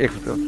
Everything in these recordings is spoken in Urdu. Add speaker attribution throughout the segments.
Speaker 1: 1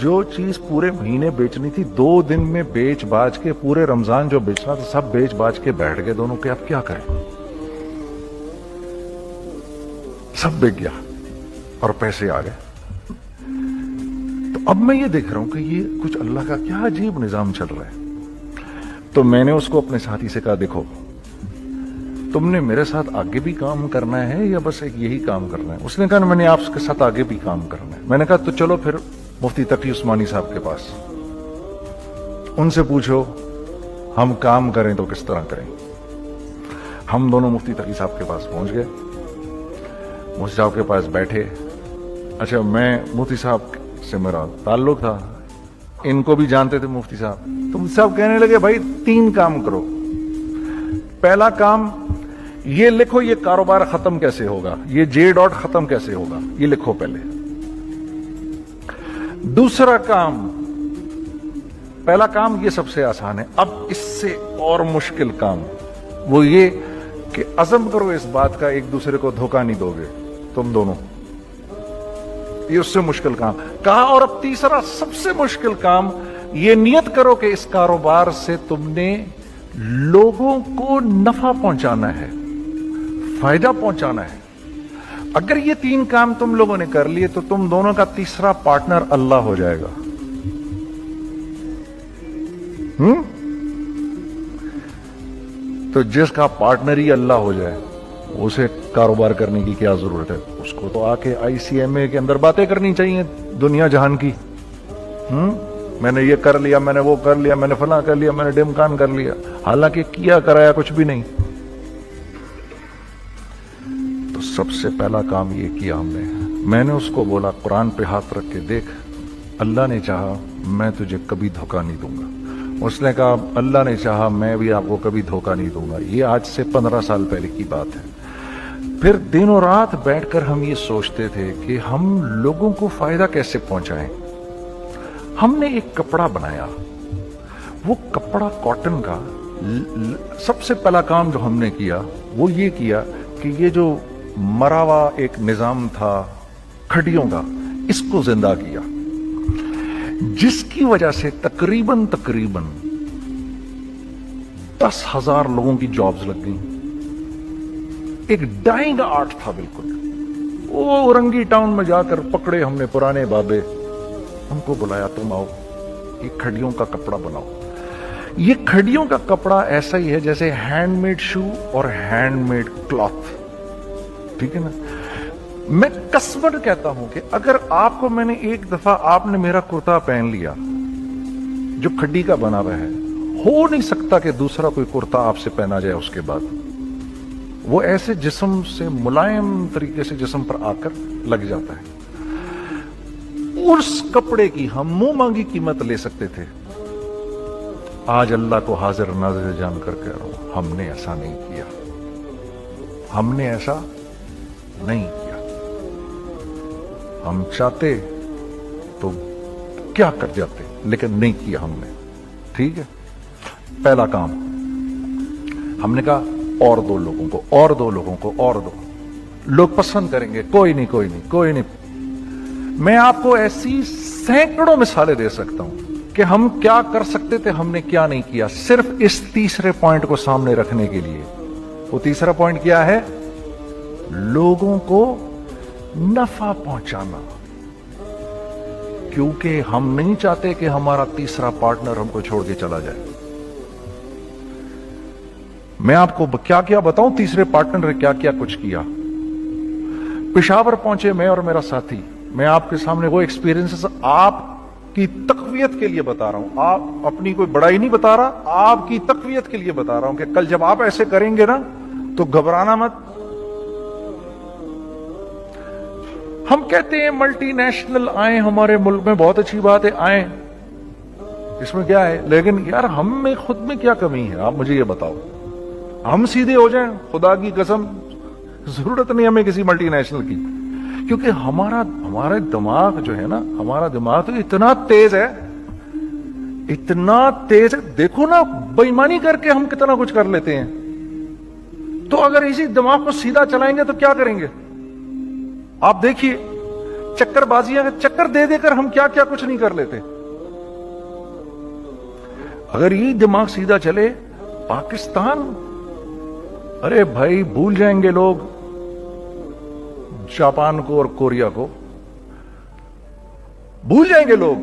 Speaker 1: جو چیز پورے مہینے بیچنی تھی 2 دن میں بیچ باج کے, پورے رمضان جو بیچنا تھا سب بیچ باج کے بیٹھ گئے دونوں کے. اب کیا کریں؟ سب بک گیا اور پیسے آ گئے. تو اب میں یہ دیکھ رہا ہوں کہ یہ کچھ اللہ کا کیا عجیب نظام چل رہا ہے. تو میں نے اس کو اپنے ساتھی سے کہا, دیکھو تم نے میرے ساتھ آگے بھی کام کرنا ہے یا بس ایک یہی کام کرنا ہے؟ اس نے کہا میں نے آپ کے ساتھ آگے بھی کام کرنا ہے. میں نے کہا تو چلو پھر مفتی تقی عثمانی صاحب کے پاس, ان سے پوچھو ہم کام کریں تو کس طرح کریں. ہم دونوں مفتی تقی صاحب کے پاس پہنچ گئے, مفتی صاحب کے پاس بیٹھے. اچھا میں مفتی صاحب سے میرا تعلق تھا, ان کو بھی جانتے تھے مفتی صاحب. تو مفتی صاحب کہنے لگے بھائی 3 کام کرو. پہلا کام یہ لکھو یہ کاروبار ختم کیسے ہوگا, یہ جے ڈاٹ ختم کیسے ہوگا, یہ لکھو پہلے. دوسرا کام, پہلا کام یہ سب سے آسان ہے. اب اس سے اور مشکل کام وہ یہ کہ عزم کرو اس بات کا ایک دوسرے کو دھوکہ نہیں دو گے تم دونوں. یہ اس سے مشکل کام کہا. اور اب تیسرا سب سے مشکل کام, یہ نیت کرو کہ اس کاروبار سے تم نے لوگوں کو نفع پہنچانا ہے, فائدہ پہنچانا ہے. اگر یہ 3 کام تم لوگوں نے کر لیے تو تم دونوں کا تیسرا پارٹنر اللہ ہو جائے گا. تو جس کا پارٹنر ہی اللہ ہو جائے اسے کاروبار کرنے کی کیا ضرورت ہے؟ اس کو تو آ کے ICMA کے اندر باتیں کرنی چاہیے دنیا جہان کی. میں نے یہ کر لیا, میں نے وہ کر لیا, میں نے فلاں کر لیا, میں نے ڈمکان کر لیا, حالانکہ کیا کرایا کچھ بھی نہیں. تو سب سے پہلا کام یہ کیا ہم نے. میں نے اس کو بولا قرآن پہ ہاتھ رکھ کے دیکھ, اللہ نے چاہا میں تجھے کبھی دھوکہ نہیں دوں گا. اس نے کہا اللہ نے چاہا میں بھی آپ کو کبھی دھوکہ نہیں دوں گا. یہ آج سے 15 سال پہلے کی بات ہے. پھر دن و رات بیٹھ کر ہم یہ سوچتے تھے کہ ہم لوگوں کو فائدہ کیسے پہنچائیں. ہم نے ایک کپڑا بنایا, وہ کپڑا کاٹن کا. سب سے پہلا کام جو ہم نے کیا وہ یہ کیا کہ یہ جو مرا ہوا ایک نظام تھا کھڈیوں کا, اس کو زندہ کیا, جس کی وجہ سے تقریباً 10,000 لوگوں کی جابز لگ گئیں. ایک ڈائنگ آرٹ تھا بالکل. وہ رنگی ٹاؤن میں جا کر پکڑے ہم نے پرانے بابے, ان کو بلایا تم آؤ یہ کھڈیوں کا کپڑا بناؤ. یہ کھڈیوں کا کپڑا ایسا ہی ہے جیسے ہینڈ میڈ شو اور ہینڈ میڈ کلاتھ. ٹھیک ہے نا. میں قسمن کہتا ہوں کہ اگر آپ کو میں نے ایک دفعہ آپ نے میرا کرتا پہن لیا جو کھڈی کا بنا ہوا ہے, ہو نہیں سکتا کہ دوسرا کوئی کرتا آپ سے پہنا جائے اس کے بعد. وہ ایسے جسم سے ملائم طریقے سے جسم پر آ کر لگ جاتا ہے. اس کپڑے کی ہم منہ مانگی قیمت لے سکتے تھے. آج اللہ کو حاضر ناظر جان کر کہہ رہا ہوں, ہم نے ایسا نہیں کیا. ہم نے ایسا نہیں کیا. ہم چاہتے تو کیا کر جاتے, لیکن نہیں کیا ہم نے. ٹھیک ہے. پہلا کام ہم نے کہا اور 2 لوگوں کو, اور 2 لوگوں کو, اور 2 لوگ پسند کریں گے. کوئی نہیں کوئی نہیں کوئی نہیں. میں آپ کو ایسی سینکڑوں مثالیں دے سکتا ہوں کہ ہم کیا کر سکتے تھے, ہم نے کیا نہیں کیا, صرف اس تیسرے پوائنٹ کو سامنے رکھنے کے لیے. وہ تیسرا پوائنٹ کیا ہے؟ لوگوں کو نفع پہنچانا. کیونکہ ہم نہیں چاہتے کہ ہمارا تیسرا پارٹنر ہم کو چھوڑ کے چلا جائے. میں آپ کو کیا کیا بتاؤں, تیسرے پارٹنر نے کیا کیا کچھ کیا. پشاور پہنچے میں اور میرا ساتھی. میں آپ کے سامنے وہ ایکسپیرینس آپ کی تقویت کے لیے بتا رہا ہوں. آپ اپنی کوئی بڑائی نہیں بتا رہا, آپ کی تقویت کے لیے بتا رہا ہوں کہ کل جب آپ ایسے کریں گے نا تو گھبرانا مت. ہم کہتے ہیں ملٹی نیشنل آئیں ہمارے ملک میں, بہت اچھی بات ہے, آئیں, اس میں کیا ہے, لیکن یار ہم میں خود میں کیا کمی ہے آپ مجھے یہ بتاؤ. ہم سیدھے ہو جائیں, خدا کی قسم ضرورت نہیں ہمیں کسی ملٹی نیشنل کی. کیونکہ ہمارا دماغ جو ہے نا, ہمارا دماغ تو اتنا تیز ہے, اتنا تیز ہے. دیکھو نا بے ایمانی کر کے ہم کتنا کچھ کر لیتے ہیں. تو اگر اسی دماغ کو سیدھا چلائیں گے تو کیا کریں گے؟ آپ دیکھیے چکر بازیاں چکر دے دے کر ہم کیا کیا کچھ نہیں کر لیتے. اگر یہ دماغ سیدھا چلے پاکستان، ارے بھائی بھول جائیں گے لوگ جاپان کو اور کوریا کو، بھول جائیں گے لوگ.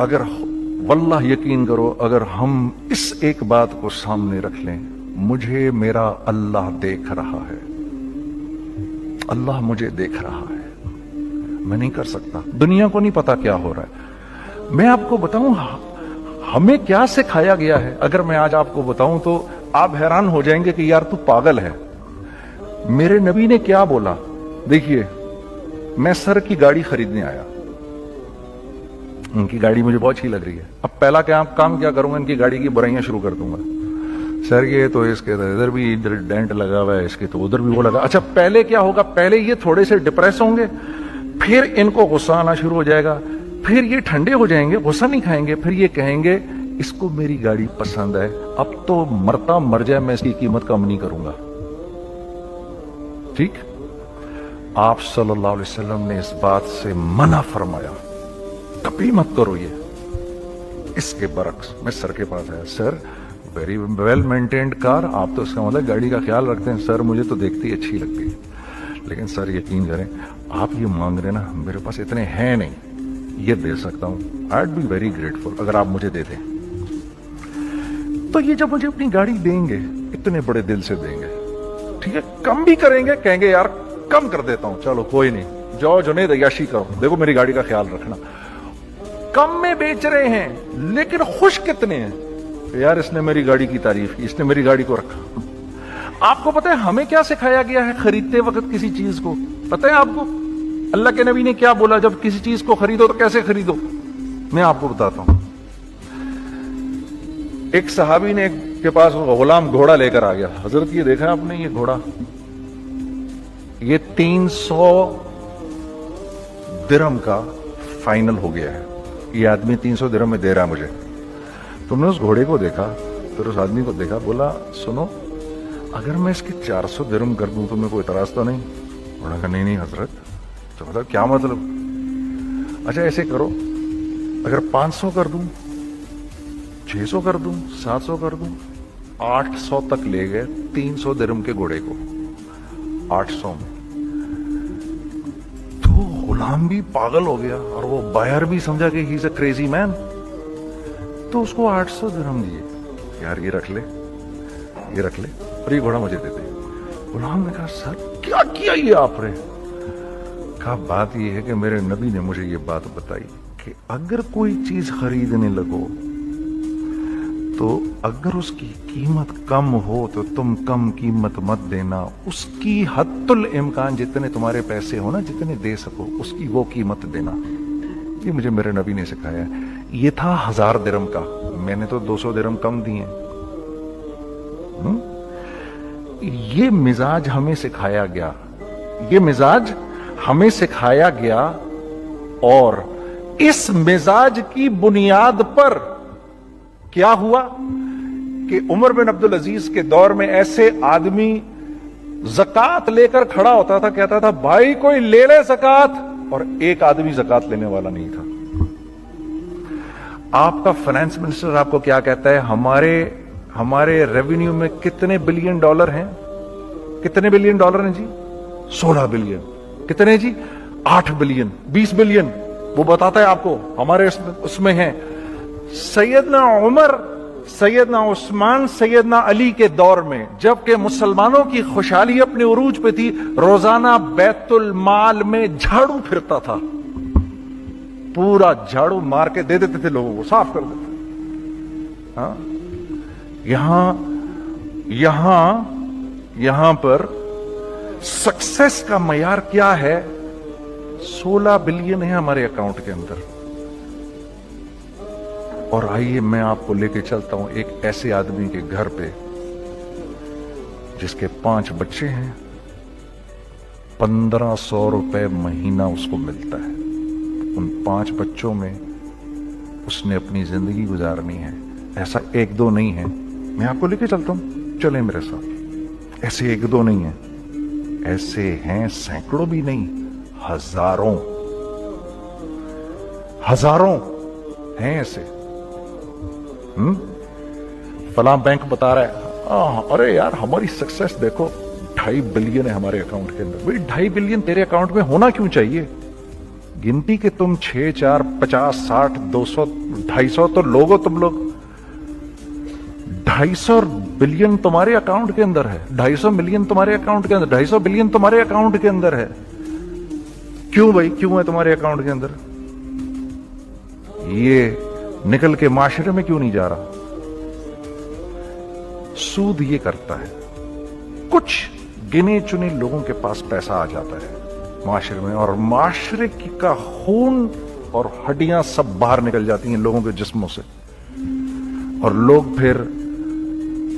Speaker 1: اگر واللہ یقین کرو، اگر ہم اس ایک بات کو سامنے رکھ لیں، مجھے میرا اللہ دیکھ رہا ہے، اللہ مجھے دیکھ رہا ہے، میں نہیں کر سکتا. دنیا کو نہیں پتا کیا ہو رہا ہے. میں آپ کو بتاؤں ہمیں کیا سکھایا گیا ہے، اگر میں آج آپ کو بتاؤں تو آپ حیران ہو جائیں گے کہ یار تو پاگل ہے. میرے نبی نے کیا بولا؟ دیکھیے میں سر کی گاڑی خریدنے آیا، ان کی گاڑی مجھے بہت اچھی لگ رہی ہے. اب پہلا کام کیا کروں گا، ان کی گاڑی کی برائیاں شروع کر دوں گا. سر یہ تو اس کے ادھر بھی ادھر ڈینٹ لگا ہوا ہے، اس کے تو ادھر بھی وہ لگا. اچھا پہلے کیا ہوگا، پہلے یہ تھوڑے سے ڈپریس ہوں گے، پھر ان کو غصہ آنا شروع ہو جائے گا، پھر یہ ٹھنڈے ہو جائیں گے، غصہ نہیں کھائیں گے، پھر یہ کہیں گے اس کو میری گاڑی پسند ہے، اب تو مرتا مر جائے میں اس کی قیمت کم نہیں کروں گا. ٹھیک، آپ صلی اللہ علیہ وسلم نے اس بات سے منع فرمایا، کبھی مت کرو یہ. اس کے برعکس میں سر کے پاس آیا، سر ویری ویل مینٹینڈ کار، آپ تو اس کا مطلب گاڑی کا خیال رکھتے ہیں. سر مجھے تو دیکھتی اچھی لگتی ہے، لیکن سر یقین کریں آپ یہ مانگ رہے نا، میرے پاس اتنے ہیں نہیں، یہ دے سکتا ہوں. I would be very grateful اگر آپ مجھے دے دیں. تو یہ جب مجھے اپنی گاڑی دیں گے اتنے بڑے دل سے دیں گے، ٹھیک ہے، کم بھی کریں گے، کہیں گے یار کم کر دیتا ہوں، چلو کوئی نہیں، جاؤ جنید عیاشی کرو، دیکھو میری گاڑی کا خیال رکھنا. کم میں بیچ رہے ہیں لیکن خوش کتنے ہیں، یار اس نے میری گاڑی کی تعریف کی، اس نے میری گاڑی کو رکھا. آپ کو پتہ ہے ہمیں کیا سکھایا گیا ہے خریدتے وقت کسی چیز کو؟ پتہ ہے آپ کو اللہ کے نبی نے کیا بولا جب کسی چیز کو خریدو تو کیسے خریدو؟ میں آپ کو بتاتا ہوں. ایک صحابی نے کے پاس غلام گھوڑا لے کر آ گیا. حضرت یہ دیکھا آپ نے، یہ گھوڑا یہ 300 درہم کا فائنل ہو گیا ہے، یہ آدمی 300 درہم میں دے رہا مجھے. تم نے اس گھوڑے کو دیکھا، پھر اس آدمی کو دیکھا، بولا سنو اگر میں اس کے 400 درہم کر دوں تو میں کوئی اعتراض تو نہیں؟ انہوں نے کہا نہیں نہیں حضرت. تو مطلب کیا مطلب؟ اچھا ایسے کرو، اگر 500 کر دوں، 600 کر دوں، 700 کر دوں. 800 تک لے گئے 300 درہم کے گھوڑے کو، 800 میں. تو غلام بھی پاگل ہو گیا اور وہ بائر بھی سمجھا کہ ہی از اے کریزی مین. تو اس کو 800 درہم دیے، یار یہ رکھ لے، یہ رکھ لے اور یہ گھوڑا مجھے دے دے. غلام نے کہا سر کیا کیا یہ آپ نے؟ کہا بات یہ ہے کہ میرے نبی نے مجھے یہ بات بتائی کہ اگر کوئی چیز خریدنے لگو تو اگر اس کی قیمت کم ہو تو تم کم قیمت مت دینا، اس کی حد الامکان جتنے تمہارے پیسے ہو نا، جتنے دے سکو اس کی وہ قیمت دینا. یہ مجھے میرے نبی نے سکھایا. یہ تھا 1000 درہم کا، میں نے تو 200 درہم کم دیے. یہ مزاج ہمیں سکھایا گیا، یہ مزاج ہمیں سکھایا گیا، اور اس مزاج کی بنیاد پر کیا ہوا کہ عمر بن عبدالعزیز کے دور میں ایسے آدمی زکات لے کر کھڑا ہوتا تھا، کہتا تھا بھائی کوئی لے لے زکات، اور ایک آدمی زکات لینے والا نہیں تھا. آپ کا فائنانس منسٹر آپ کو کیا کہتا ہے؟ ہمارے ریونیو میں کتنے بلین ڈالر ہیں؟ کتنے بلین ڈالر ہیں جی؟ 16 بلین. کتنے جی؟ 8 بلین، 20 بلین. وہ بتاتا ہے آپ کو ہمارے اس میں ہیں. سیدنا عمر، سیدنا عثمان، سیدنا علی کے دور میں جبکہ مسلمانوں کی خوشحالی اپنے عروج پہ تھی، روزانہ بیت المال میں جھاڑو پھرتا تھا، پورا جھاڑو مار کے دے دیتے تھے لوگوں کو، صاف کر دیتے. ہاں یہاں پر سکسیس کا معیار کیا ہے؟ 16 بلین ہے ہمارے اکاؤنٹ کے اندر. اور آئیے میں آپ کو لے کے چلتا ہوں ایک ایسے آدمی کے گھر پہ جس کے 5 بچے ہیں، 1500 روپے مہینہ اس کو ملتا ہے. ان 5 بچوں میں اس نے اپنی زندگی گزارنی ہے. ایسا 1-2 نہیں ہے، میں آپ کو لے کے چلتا ہوں، چلیں میرے ساتھ. ایسے 1-2 نہیں ہے، ایسے ہیں سینکڑوں بھی نہیں, ہزاروں ہیں ایسے. فلاں بینک بتا رہا ہے ارے یار ہماری سکسیس دیکھو 2.5 بلین ہے ہمارے اکاؤنٹ کے اندر. بھائی 2.5 بلین تیرے اکاؤنٹ میں ہونا کیوں چاہیے؟ گنتی کہ تم 6 4 50 60 200 250 تو لوگ ہو تم لوگ. 250 بلین تمہارے اکاؤنٹ کے اندر ہے, 250 ملین تمہارے اکاؤنٹ کے اندر, 250 بلین تمہارے اکاؤنٹ کے اندر ہے. کیوں بھائی کیوں ہے تمہارے اکاؤنٹ کے اندر؟ یہ نکل کے معاشرے میں کیوں نہیں جا رہا؟ سود یہ کرتا ہے, کچھ گنے چنے لوگوں کے پاس پیسہ آ جاتا ہے معاشرے میں, اور معاشرے کا خون اور ہڈیاں سب باہر نکل جاتی ہیں لوگوں کے جسموں سے, اور لوگ پھر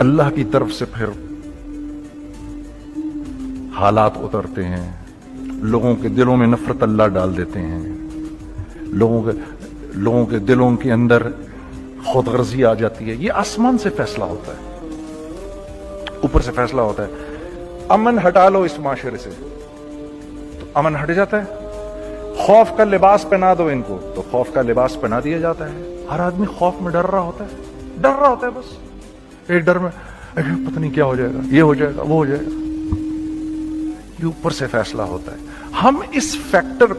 Speaker 1: اللہ کی طرف سے پھر حالات اترتے ہیں, لوگوں کے دلوں میں نفرت اللہ ڈال دیتے ہیں, لوگوں کے دلوں کے اندر خود غرضی آ جاتی ہے. یہ آسمان سے فیصلہ ہوتا ہے, اوپر سے فیصلہ ہوتا ہے. امن ہٹا لو اس معاشرے سے تو امن ہٹ جاتا ہے. خوف کا لباس پہنا دو ان کو تو خوف کا لباس پہنا دیا جاتا ہے. ہر آدمی خوف میں ڈر رہا ہوتا ہے, بس ایک ڈر میں پتہ نہیں کیا ہو جائے گا, یہ ہو جائے گا, وہ ہو جائے گا. یہ اوپر سے فیصلہ ہوتا ہے. ہم اس فیکٹر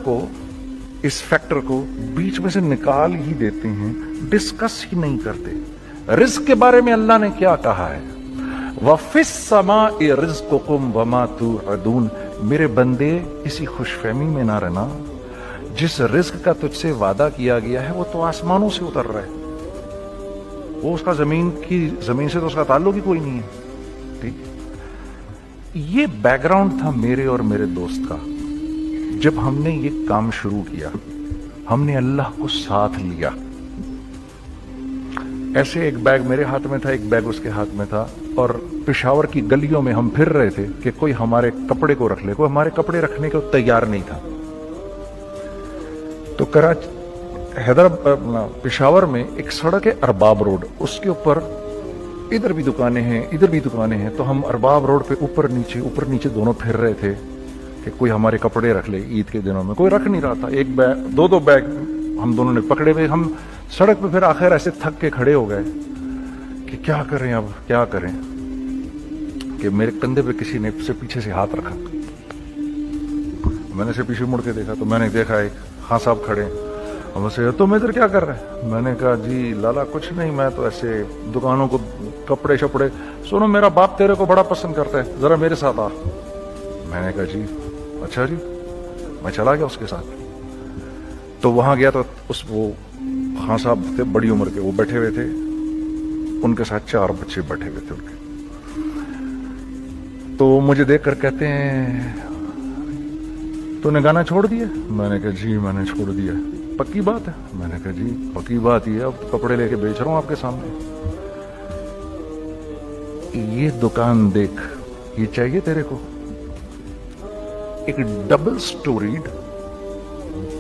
Speaker 1: کو بیچ میں سے نکال ہی دیتے ہیں, ڈسکس ہی نہیں کرتے. رزق کے بارے میں اللہ نے کیا کہا ہے؟ وَفِي السَّمَاءِ رِزْقُكُمْ وَمَا تُوعَدُونَ. میرے بندے اسی خوش فہمی میں نہ رہنا, جس رزق کا تجھ سے وعدہ کیا گیا ہے وہ تو آسمانوں سے اتر رہا ہے, وہ اس کا زمین سے تو اس کا تعلق ہی کوئی نہیں ہے. ٹھیک, یہ بیک گراؤنڈ تھا میرے اور میرے دوست کا. جب ہم نے یہ کام شروع کیا, ہم نے اللہ کو ساتھ لیا. ایسے ایک بیگ میرے ہاتھ میں تھا, ایک بیگ اس کے ہاتھ میں تھا, اور پشاور کی گلیوں میں ہم پھر رہے تھے کہ کوئی ہمارے کپڑے کو رکھ لے. کوئی ہمارے کپڑے رکھنے کو تیار نہیں تھا. تو پشاور میں ایک سڑک ہے ارباب روڈ, اس کے اوپر ادھر بھی دکانیں ہیں ادھر بھی دکانیں ہیں. تو ہم ارباب روڈ پہ اوپر نیچے دونوں پھر رہے تھے کہ کوئی ہمارے کپڑے رکھ لے. عید کے دنوں میں کوئی رکھ نہیں رہا تھا. ایک بیگ دو بیگ ہم دونوں نے پکڑے ہوئے. ہم سڑک پہ پھر آخر ایسے تھک کے کھڑے ہو گئے کہ کیا کریں, اب کیا کریں, کہ میرے کندھے پہ کسی نے سے پیچھے سے ہاتھ رکھا. میں نے سے پیچھے مڑ کے دیکھا تو میں نے دیکھا ایک خان صاحب کھڑے. سے تم ادھر کیا کر رہے ہیں؟ میں نے کہا جی لالا کچھ نہیں, میں تو ایسے دکانوں کو کپڑے شپڑے. سنو میرا باپ تیرے کو بڑا پسند کرتا ہے, ذرا میرے ساتھ آ. میں نے کہا جی اچھا جی. میں چلا گیا اس کے ساتھ. تو وہاں گیا تو وہ خان صاحب تھے بڑی عمر کے, وہ بیٹھے ہوئے تھے, ان کے ساتھ 4 بچے بیٹھے ہوئے تھے ان کے. تو مجھے دیکھ کر کہتے ہیں تو نے گانا چھوڑ دیا؟ میں نے کہا جی میں نے چھوڑ دیا. پکی بات ہے؟ میں نے کہا جی پکی بات یہ, اب کپڑے لے کے بیچ رہا ہوں آپ کے سامنے. یہ دکان دیکھ, یہ چاہیے تیرے کو؟ ایک ڈبل سٹوریڈ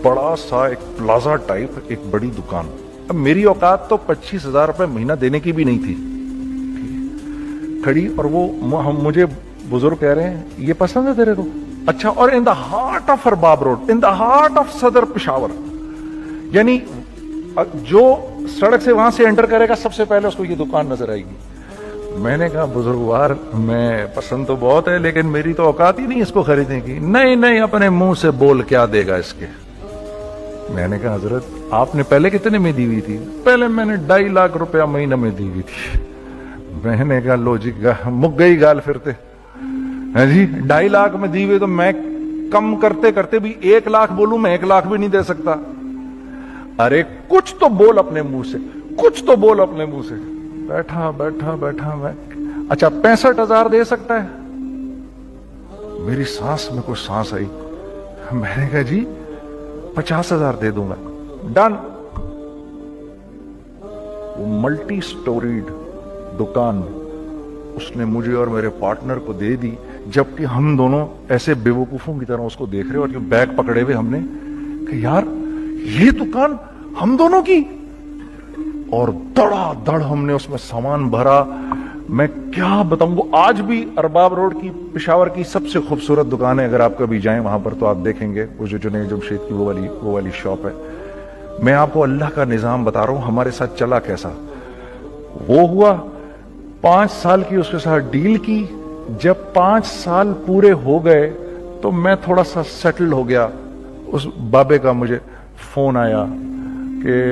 Speaker 1: بڑا سا ایک پلازا ٹائپ ایک بڑی دکان. اب میری اوقات تو 25,000 روپے مہینہ دینے کی بھی نہیں تھی کھڑی. اور وہ مجھے بزرگ کہہ رہے ہیں یہ پسند ہے تیرے کو؟ اچھا. اور in the heart of Arbab Road, in the heart of Saddar Peshawar, یعنی جو سڑک سے وہاں سے انٹر کرے گا سب سے پہلے اس کو یہ دکان نظر آئے گی. میں نے کہا بزرگوار میں پسند تو بہت ہے لیکن میری تو اوقات ہی نہیں اس کو خریدنے کی. نہیں اپنے منہ سے بول کیا دے گا اس کے. میں نے کہا حضرت آپ نے پہلے کتنے میں دی ہوئی تھی؟ پہلے میں نے 2.5 لاکھ روپیہ مہینہ میں دی ہوئی تھی. میں نے کہا لو جی مک گئی گال پھرتے جی. 2.5 لاکھ میں دی ہوئی تو میں کم کرتے کرتے بھی 1 لاکھ بولوں, میں 1 لاکھ بھی نہیں دے سکتا. ارے کچھ تو بول اپنے منہ سے, کچھ تو بول اپنے منہ سے. بیٹھا میں اچھا 65,000 دے سکتا ہے؟ میری سانس میں کوئی سانس آئی. میں نے کہا جی 50,000 دے دوں گا. ڈن. وہ ملٹی سٹوریڈ دکان اس نے مجھے اور میرے پارٹنر کو دے دی, جبکہ ہم دونوں ایسے بیوقوفوں کی طرح اس کو دیکھ رہے, اور بیگ پکڑے ہوئے ہم نے کہ یار یہ دکان ہم دونوں کی. اور دڑا دڑ ہم نے اس میں سامان بھرا. میں کیا بتاؤں. وہ آج بھی ارباب روڈ کی پشاور کی سب سے خوبصورت دکان ہے, اگر آپ کبھی جائیں وہاں پر تو آپ دیکھیں گے وہ جو جنید جمشید کی وہ والی شاپ ہے. میں آپ کو اللہ کا نظام بتا رہا ہوں ہمارے ساتھ چلا کیسا. وہ ہوا 5 سال کی اس کے ساتھ ڈیل کی. جب 5 سال پورے ہو گئے تو میں تھوڑا سا سیٹل ہو گیا. اس بابے کا مجھے فون آیا کہ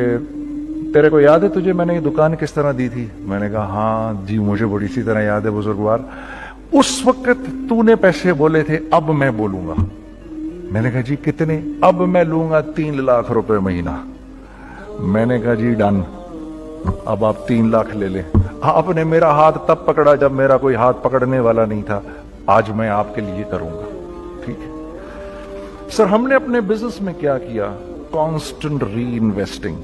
Speaker 1: تیرے کو یاد ہے تجھے میں نے یہ دکان کس طرح دی تھی. میں نے کہا ہاں جی مجھے بڑی سی طرح یاد ہے بزرگوار. اس وقت تو نے پیسے بولے تھے, اب میں بولوں گا. میں نے کہا جی کتنے. اب میں لوں گا 3 لاکھ روپے مہینہ. میں نے کہا جی ڈن, اب آپ 3 لاکھ لے لیں. آپ نے میرا ہاتھ تب پکڑا جب میرا کوئی ہاتھ پکڑنے والا نہیں تھا. آج میں آپ کے لیے کروں گا. ٹھیک ہے سر. ہم نے اپنے بزنس میں کیا کیا, کانسٹنٹ ری انویسٹنگ.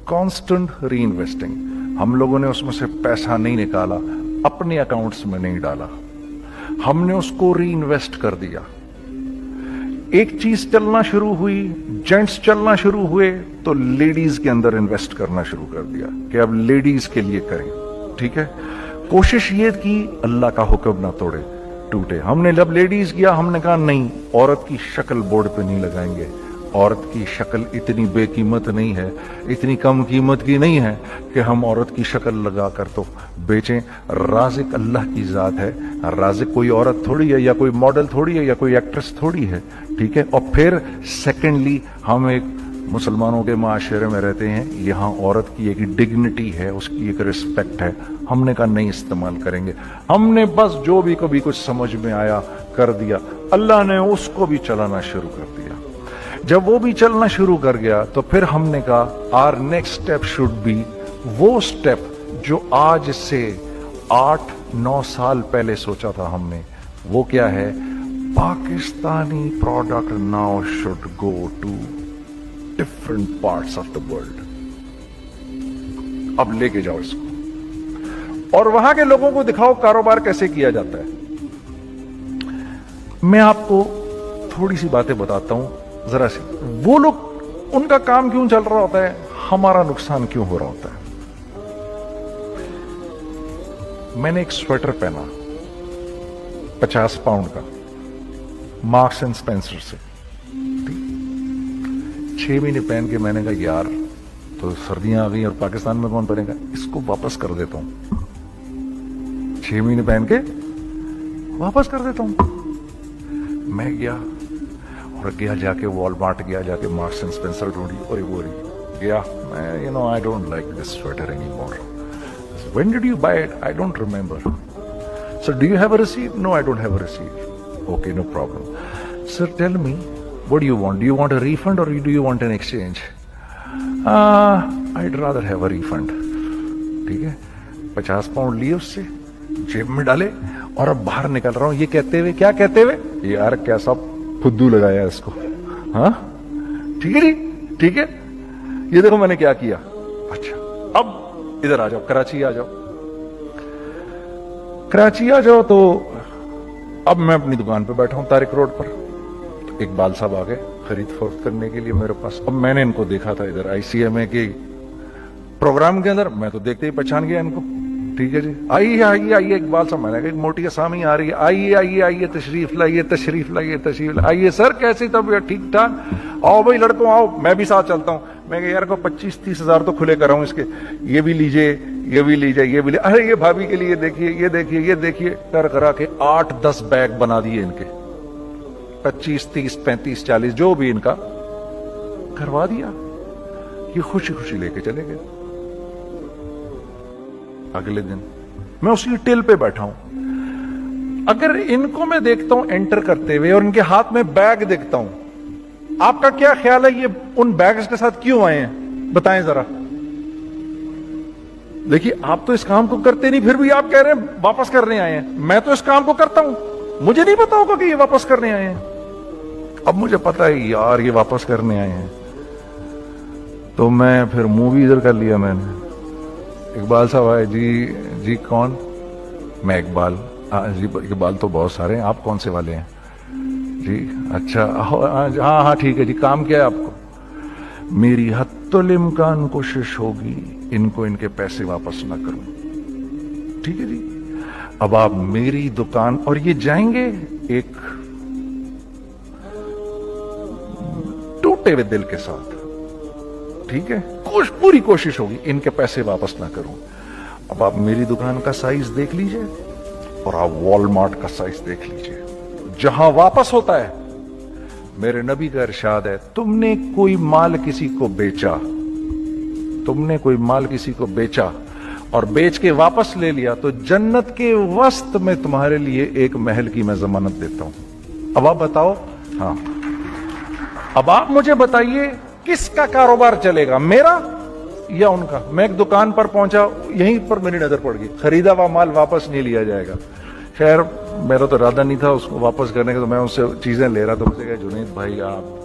Speaker 1: کانسٹنٹ ری انویسٹنگ. ہم لوگوں نے اس میں سے پیسہ نہیں نکالا, اپنے اکاؤنٹس میں نہیں ڈالا, ہم نے اس کو ری انویسٹ کر دیا. ایک چیز چلنا شروع ہوئی, جینٹس چلنا شروع ہوئے تو لیڈیز کے اندر انویسٹ کرنا شروع کر دیا کہ اب لیڈیز کے لیے کریں. ٹھیک ہے. کوشش یہ کی اللہ کا حکم نہ توڑے ٹوٹے. ہم نے جب لیڈیز کیا ہم نے کہا نہیں, عورت کی شکل بورڈ پہ نہیں لگائیں گے. عورت کی شکل اتنی بے قیمت نہیں ہے, اتنی کم قیمت کی نہیں ہے کہ ہم عورت کی شکل لگا کر تو بیچیں. رازق اللہ کی ذات ہے. رازق کوئی عورت تھوڑی ہے, یا کوئی ماڈل تھوڑی ہے, یا کوئی ایکٹریس تھوڑی ہے. ٹھیک ہے. اور پھر سیکنڈلی ہم ایک مسلمانوں کے معاشرے میں رہتے ہیں, یہاں عورت کی ایک ڈگنیٹی ہے, اس کی ایک رسپیکٹ ہے. ہم نے کہا نہیں استعمال کریں گے. ہم نے بس جو بھی کبھی کچھ سمجھ میں آیا کر دیا. اللہ نے اس کو بھی چلانا شروع کر دیا. جب وہ بھی چلنا شروع کر گیا تو پھر ہم نے کہا our next step should be, وہ اسٹیپ جو آج سے 8-9 سال پہلے سوچا تھا ہم نے, وہ کیا ہے, Pakistani product now should go to different parts of the world. اب لے کے جاؤ اس کو اور وہاں کے لوگوں کو دکھاؤ کاروبار کیسے کیا جاتا ہے. میں آپ کو تھوڑی سی باتیں بتاتا ہوں ذرا سی. وہ لوگ ان کا کام کیوں چل رہا ہوتا ہے, ہمارا نقصان کیوں ہو رہا ہوتا ہے. میں نے ایک سویٹر پہنا 50 پاؤنڈ کا, مارکس اینڈ اسپینسر سے. 6 مہینے پہن کے میں نے کہا یار تو سردیاں آ گئی اور پاکستان میں کون پہنے گا, اس کو واپس کر دیتا ہوں. 6 مہینے پہن کے واپس کر دیتا ہوں. میں گیا اور جا کے وال مارٹ گیا, جا کے مارکس اینڈ اسپینسر ڈھونڈی اور وہ گیا. میں I don't like this sweater anymore. When did you buy it? I don't remember. Sir, do you have a receipt? No, I don't have a receipt. Okay, no problem. Sir, tell me, what do you want? Do you want a refund or do you want an exchange? I'd rather have a refund. ٹھیک ہے. 50 پاؤنڈ لیے اس سے, جیب میں ڈالے اور اب باہر نکل رہا ہوں. یہ کہتے ہوئے, کیا کہتے ہوئے, یار کیسا فدو لگایا اس کو. ہاں ٹھیک ہے جی, ٹھیک ہے. یہ دیکھو میں نے کیا کیا. اچھا اب ادھر آ جاؤ, کراچی آ جاؤ. کراچی آ جاؤ تو اب میں اپنی دکان پہ بیٹھا ہوں طارق روڈ پر. اقبال صاحب آ گئے خرید فروخت کرنے کے لیے میرے پاس. اب میں نے ان کو دیکھا تھا ادھر ICMA کے پروگرام کے اندر, میں تو دیکھتے ہی پہچان گیا ان کو. ٹھیک ہے جی, آئیے آئیے آئیے اقبال صاحب. میں نے کہا ایک موٹی اسامی آ رہی ہے, آئیے آئیے آئیے تشریف لائیے تشریف لائیے تشریف لائیے. آئیے سر کیسی طبیعت, ٹھیک ٹھاک, آؤ بھائی لڑکوں آؤ, میں بھی ساتھ چلتا ہوں. میں کہ یار کو 25-30 ہزار تو کھلے کراؤں اس کے, یہ بھی لیجئے یہ بھی لیجئے یہ بھی لیجئے. ارے یہ بھابھی کے لیے دیکھیے, یہ دیکھیے یہ دیکھیے. کر کرا کے 8-10 بیگ بنا دیے ان کے, 25, 30, 35, 40 جو بھی ان کا کروا دیا. یہ خوشی خوشی لے کے چلے گئے. اگلے دن میں اسی ٹل پہ بیٹھا ہوں. اگر ان کو میں دیکھتا ہوں انٹر کرتے ہوئے اور ان کے ہاتھ میں بیگ دیکھتا ہوں, آپ کا کیا خیال ہے یہ ان بیگز کے ساتھ کیوں آئے ہیں, بتائیں ذرا. دیکھیے آپ تو اس کام کو کرتے نہیں, پھر بھی آپ کہہ رہے ہیں واپس کرنے آئے ہیں. میں تو اس کام کو کرتا ہوں, مجھے نہیں پتا ہوگا کہ یہ واپس کرنے آئے ہیں. اب مجھے پتا ہے یار یہ واپس کرنے آئے ہیں, تو میں پھر منہ بھی ادھر کر لیا. میں نے اقبال صاحب آئے, جی کون, میں اقبال. جی اقبال تو بہت سارے ہیں, آپ کون سے والے ہیں جی. اچھا ہاں ٹھیک ہے جی, کام کیا ہے آپ کو. میری حتی الامکان کوشش ہوگی ان کو ان کے پیسے واپس نہ کروں. ٹھیک ہے جی. اب آپ میری دکان, اور یہ جائیں گے ایک ٹوٹے ہوئے دل کے ساتھ, ٹھیک ہے, پوری کوشش ہوگی ان کے پیسے واپس نہ کروں. اب آپ میری دکان کا سائز دیکھ لیجئے اور آپ والمارٹ کا سائز دیکھ لیجئے, جہاں واپس ہوتا ہے. میرے نبی کا ارشاد ہے, تم نے کوئی مال کسی کو بیچا, تم نے کوئی مال کسی کو بیچا اور بیچ کے واپس لے لیا, تو جنت کے وسط میں تمہارے لیے ایک محل کی میں ضمانت دیتا ہوں. اب آپ بتاؤ, ہاں اب آپ مجھے بتائیے کس کا کاروبار چلے گا, میرا یا ان کا؟ میں ایک دکان پر پہنچا, یہیں پر میری نظر پڑ گئی, خریدا ہوا مال واپس نہیں لیا جائے گا. خیر میرا تو ارادہ نہیں تھا اس کو واپس کرنے کا, تو میں اس سے چیزیں لے رہا تھا. مجھ سے کہا, جنید بھائی آپ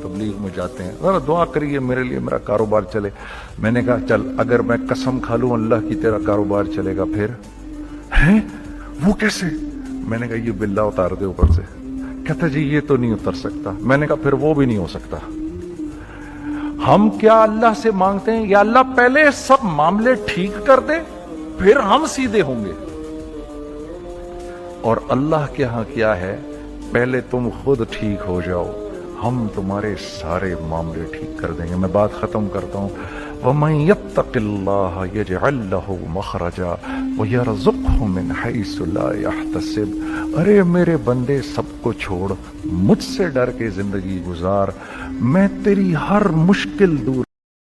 Speaker 1: تبلیغ میں جاتے ہیں, ذرا دعا کریے میرے لیے, میرا کاروبار چلے. میں نے کہا چل, اگر میں قسم کھا لوں اللہ کی تیرا کاروبار چلے گا, پھر ہیں وہ کیسے؟ میں نے کہا یہ باللہ اتار دے اوپر سے. کہتا جی یہ تو نہیں اتر سکتا. میں نے کہا پھر وہ بھی نہیں ہو سکتا. ہم کیا اللہ سے مانگتے ہیں, یا اللہ پہلے سب معاملے ٹھیک کر دے پھر ہم سیدھے ہوں گے. اور اللہ کے ہاں کیا ہے, پہلے تم خود ٹھیک ہو جاؤ, ہم تمہارے سارے معاملے ٹھیک کر دیں گے. میں بات ختم کرتا ہوں. وَمَن يَتَّقِ اللَّهَ يَجْعَل لَّهُ مَخْرَجًا وَيَرْزُقْهُ مِنْ حَيْثُ لَا يَحْتَسِبُ. ارے میرے بندے, سب کو چھوڑ, مجھ سے ڈر کے زندگی گزار, میں تیری ہر مشکل دور